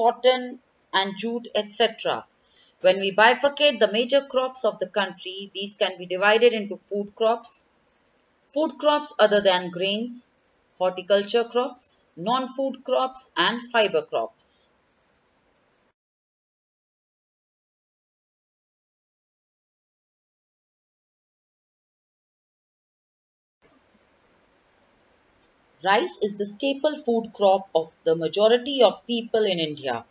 cotton and jute, etc. When we bifurcate the major crops of the country, these can be divided into food crops other than grains, horticulture crops, non-food crops, and fiber crops. Rice is the staple food crop of the majority of people in India.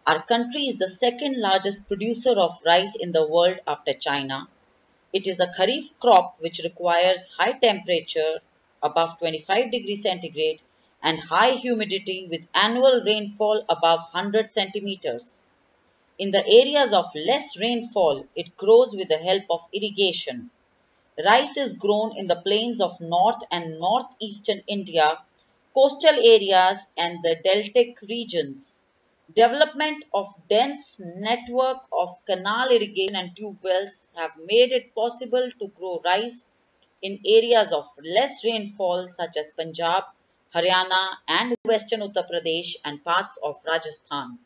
Our country is the second largest producer of rice in the world after China. It is a kharif crop which requires high temperature above 25 degrees centigrade and high humidity with annual rainfall above 100 centimeters. In the areas of less rainfall, it grows with the help of irrigation. Rice is grown in the plains of north and northeastern India, coastal areas, and the deltic regions. Development of dense network of canal irrigation and tube wells have made it possible to grow rice in areas of less rainfall such as Punjab, Haryana, and western Uttar Pradesh and parts of Rajasthan.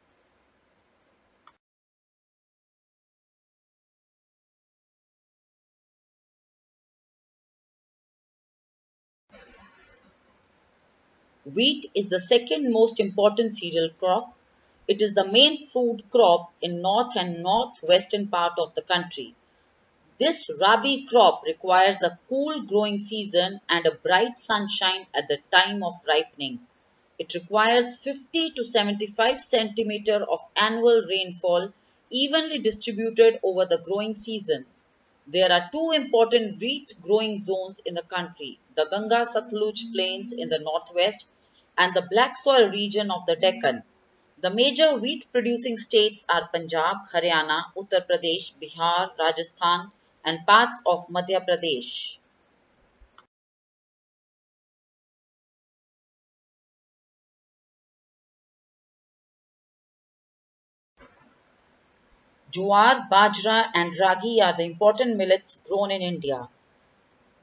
Wheat is the second most important cereal crop. It is the main food crop in north and northwestern part of the country. This rabi crop requires a cool growing season and a bright sunshine at the time of ripening. It requires 50 to 75 centimeter of annual rainfall evenly distributed over the growing season. There are two important wheat growing zones in the country, the Ganga Satluj plains in the northwest and the black soil region of the Deccan. The major wheat producing states are Punjab, Haryana, Uttar Pradesh, Bihar, Rajasthan, and parts of Madhya Pradesh. Jowar, bajra, and ragi are the important millets grown in India.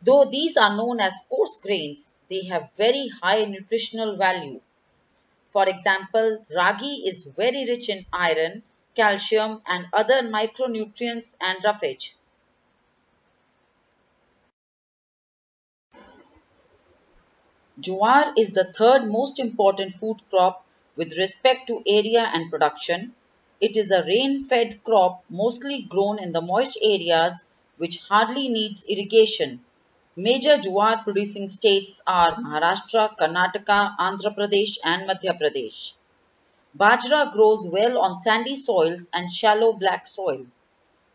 Though these are known as coarse grains, they have very high nutritional value. For example, ragi is very rich in iron, calcium, and other micronutrients and roughage. Jowar is the third most important food crop with respect to area and production. It is a rain-fed crop mostly grown in the moist areas which hardly needs irrigation. Major jowar producing states are Maharashtra, Karnataka, Andhra Pradesh and Madhya Pradesh. Bajra grows well on sandy soils and shallow black soil.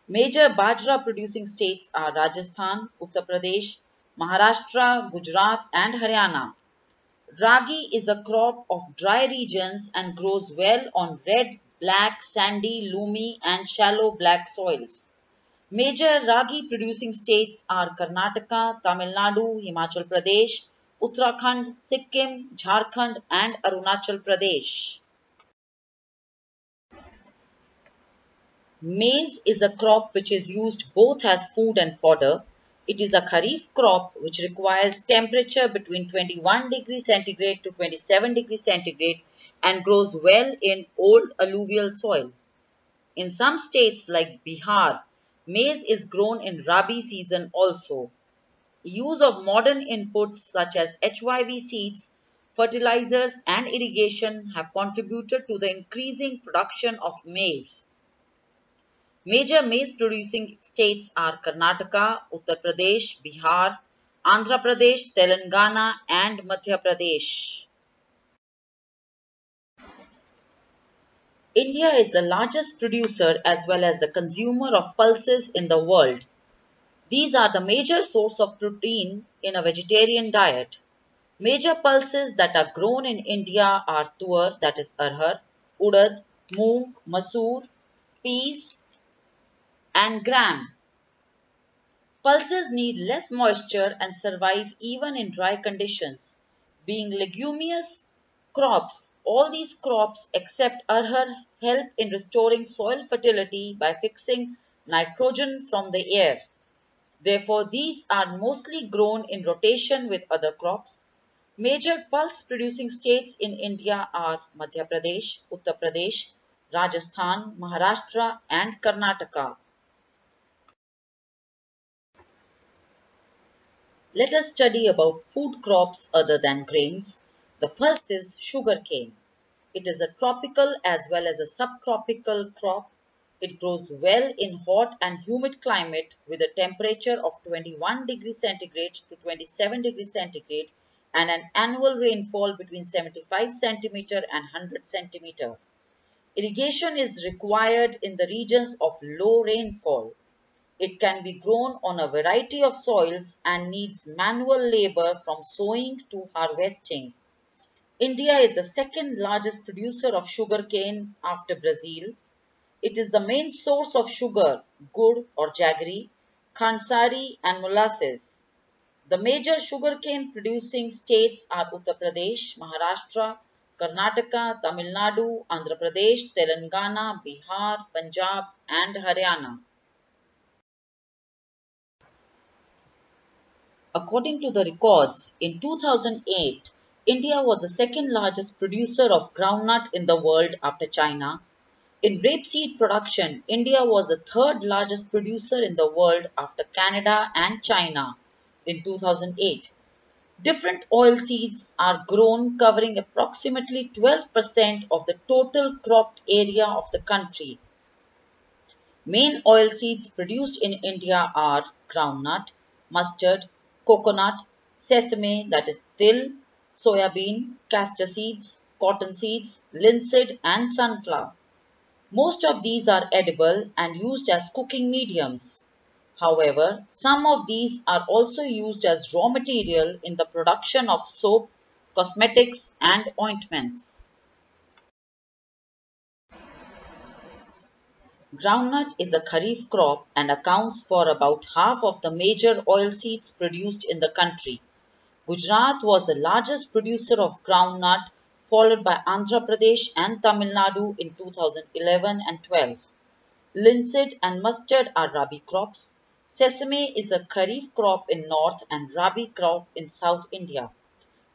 Major bajra producing states are Rajasthan, Uttar Pradesh, Maharashtra, Gujarat and Haryana. Ragi is a crop of dry regions and grows well on red, black, sandy, loamy and shallow black soils. Major ragi producing states are Karnataka, Tamil Nadu, Himachal Pradesh, Uttarakhand, Sikkim, Jharkhand and Arunachal Pradesh. Maize is a crop which is used both as food and fodder. It is a kharif crop which requires temperature between 21 degrees centigrade to 27 degrees centigrade and grows well in old alluvial soil. In some states like Bihar, maize is grown in Rabi season also. Use of modern inputs such as HYV seeds, fertilizers and irrigation have contributed to the increasing production of maize. Major maize producing states are Karnataka, Uttar Pradesh, Bihar, Andhra Pradesh, Telangana and Madhya Pradesh. India is the largest producer as well as the consumer of pulses in the world. These are the major source of protein in a vegetarian diet. Major pulses that are grown in India are tur, that is arhar, urad, moong, masoor, peas and gram. Pulses need less moisture and survive even in dry conditions. Being leguminous crops, all these crops except arhar help in restoring soil fertility by fixing nitrogen from the air. Therefore, these are mostly grown in rotation with other crops. Major pulse producing states in India are Madhya Pradesh, Uttar Pradesh, Rajasthan, Maharashtra, and Karnataka. Let us study about food crops other than grains. The first is sugarcane. It is a tropical as well as a subtropical crop. It grows well in hot and humid climate with a temperature of 21 degrees centigrade to 27 degrees centigrade and an annual rainfall between 75 centimeter and 100 centimeter. Irrigation is required in the regions of low rainfall. It can be grown on a variety of soils and needs manual labor from sowing to harvesting. India is the second largest producer of sugarcane after Brazil. It is the main source of sugar, gur or jaggery, khansari and molasses. The major sugarcane producing states are Uttar Pradesh, Maharashtra, Karnataka, Tamil Nadu, Andhra Pradesh, Telangana, Bihar, Punjab and Haryana. According to the records, in 2008, India was the second largest producer of groundnut in the world after China. In rapeseed production, India was the third largest producer in the world after Canada and China in 2008. Different oilseeds are grown covering approximately 12% of the total cropped area of the country. Main oilseeds produced in India are groundnut, mustard, coconut, sesame that is til, soya bean, castor seeds, cotton seeds, linseed and sunflower. Most of these are edible and used as cooking mediums. However, some of these are also used as raw material in the production of soap, cosmetics and ointments. Groundnut is a kharif crop and accounts for about half of the major oilseeds produced in the country. Gujarat was the largest producer of groundnut, followed by Andhra Pradesh and Tamil Nadu in 2011 and 12. Linseed and mustard are rabi crops. Sesame is a kharif crop in north and rabi crop in South India.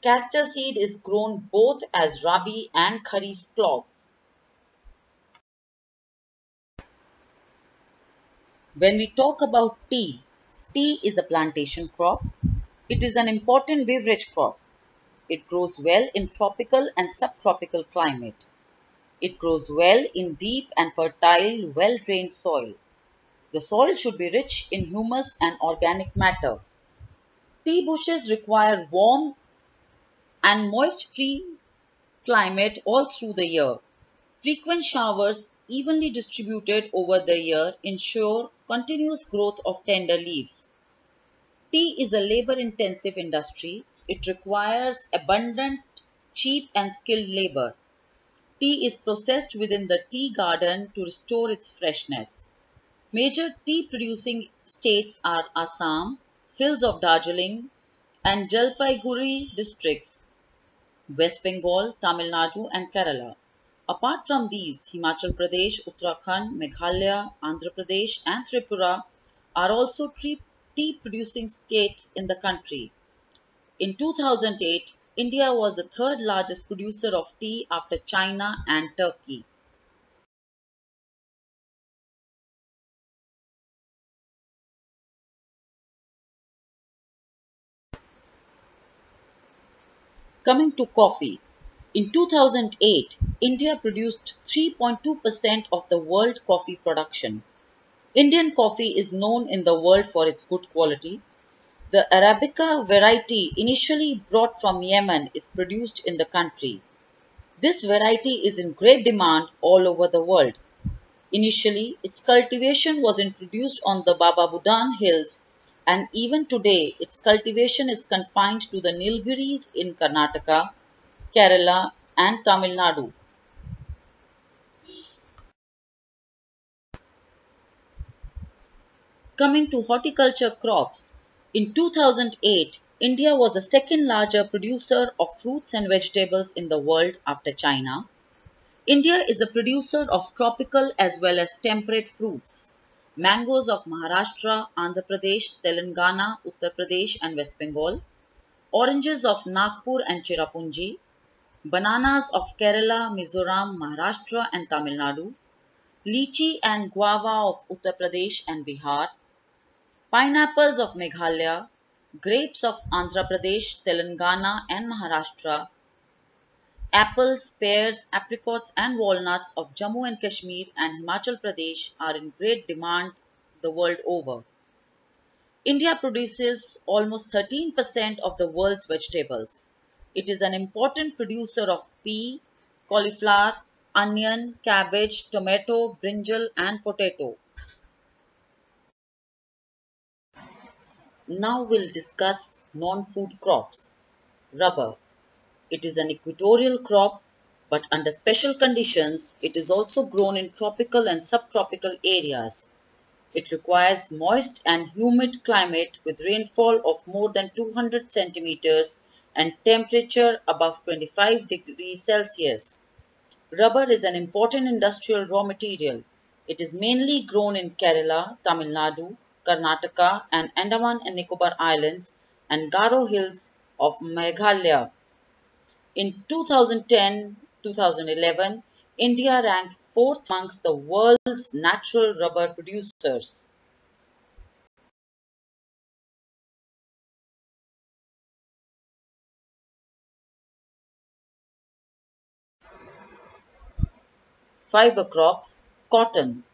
Castor seed is grown both as rabi and kharif crop. When we talk about tea, tea is a plantation crop. It is an important beverage crop. It grows well in tropical and subtropical climate. It grows well in deep and fertile, well-drained soil. The soil should be rich in humus and organic matter. Tea bushes require warm and moist-free climate all through the year. Frequent showers, evenly distributed over the year, ensure continuous growth of tender leaves. Tea is a labor-intensive industry. It requires abundant, cheap and skilled labor. Tea is processed within the tea garden to restore its freshness. Major tea producing states are Assam, hills of Darjeeling, and Jalpaiguri districts, West Bengal, Tamil Nadu, and Kerala. Apart from these, Himachal Pradesh, Uttarakhand, Meghalaya, Andhra Pradesh, and Tripura are also tea producing states in the country. In 2008, India was the third largest producer of tea after China and Turkey. Coming to coffee. In 2008, India produced 3.2% of the world coffee production. Indian coffee is known in the world for its good quality. The Arabica variety initially brought from Yemen is produced in the country. This variety is in great demand all over the world. Initially, its cultivation was introduced on the Baba Budan hills, and even today its cultivation is confined to the Nilgiris in Karnataka, Kerala and Tamil Nadu. Coming to horticulture crops, in 2008, India was the second largest producer of fruits and vegetables in the world after China. India is a producer of tropical as well as temperate fruits. Mangoes of Maharashtra, Andhra Pradesh, Telangana, Uttar Pradesh and West Bengal. oranges of Nagpur and Cherrapunji, bananas of Kerala, Mizoram, Maharashtra, and Tamil Nadu, lychee and guava of Uttar Pradesh and Bihar, pineapples of Meghalaya, grapes of Andhra Pradesh, Telangana, and Maharashtra, apples, pears, apricots, and walnuts of Jammu and Kashmir and Himachal Pradesh are in great demand the world over. India produces almost 13% of the world's vegetables. It is an important producer of pea, cauliflower, onion, cabbage, tomato, brinjal, and potato. Now we'll discuss non-food crops. Rubber. It is an equatorial crop, but under special conditions, it is also grown in tropical and subtropical areas. It requires moist and humid climate with rainfall of more than 200 centimeters and temperature above 25 degrees Celsius. Rubber is an important industrial raw material. It is mainly grown in Kerala, Tamil Nadu, Karnataka, and Andaman and Nicobar Islands and Garo Hills of Meghalaya. In 2010-2011, India ranked fourth amongst the world's natural rubber producers. Fiber crops, cotton.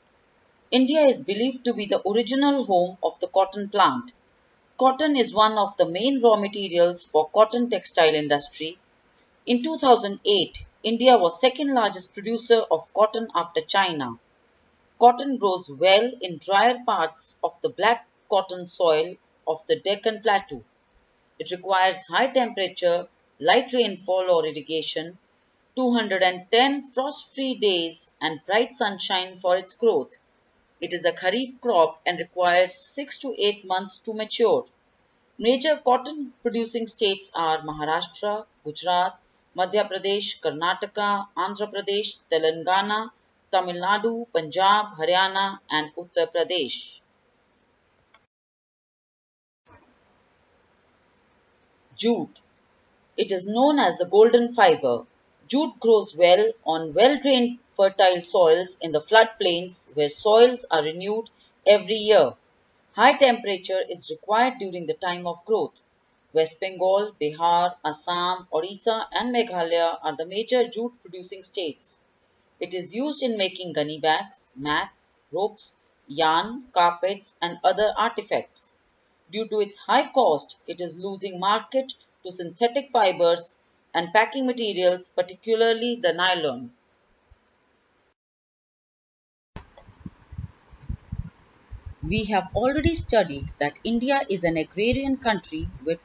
India is believed to be the original home of the cotton plant. Cotton is one of the main raw materials for cotton textile industry. In 2008, India was second largest producer of cotton after China. Cotton grows well in drier parts of the black cotton soil of the Deccan Plateau. It requires high temperature, light rainfall or irrigation, 210 frost-free days and bright sunshine for its growth. It is a kharif crop and requires 6 to 8 months to mature. Major cotton producing states are Maharashtra, Gujarat, Madhya Pradesh, Karnataka, Andhra Pradesh, Telangana, Tamil Nadu, Punjab, Haryana, and Uttar Pradesh. Jute. It is known as the golden fiber. Jute grows well on well-drained fertile soils in the floodplains where soils are renewed every year. High temperature is required during the time of growth. West Bengal, Bihar, Assam, Orissa, and Meghalaya are the major jute producing states. It is used in making gunny bags, mats, ropes, yarn, carpets, and other artifacts. Due to its high cost, it is losing market to synthetic fibers and packing materials, particularly the nylon. We have already studied that India is an agrarian country where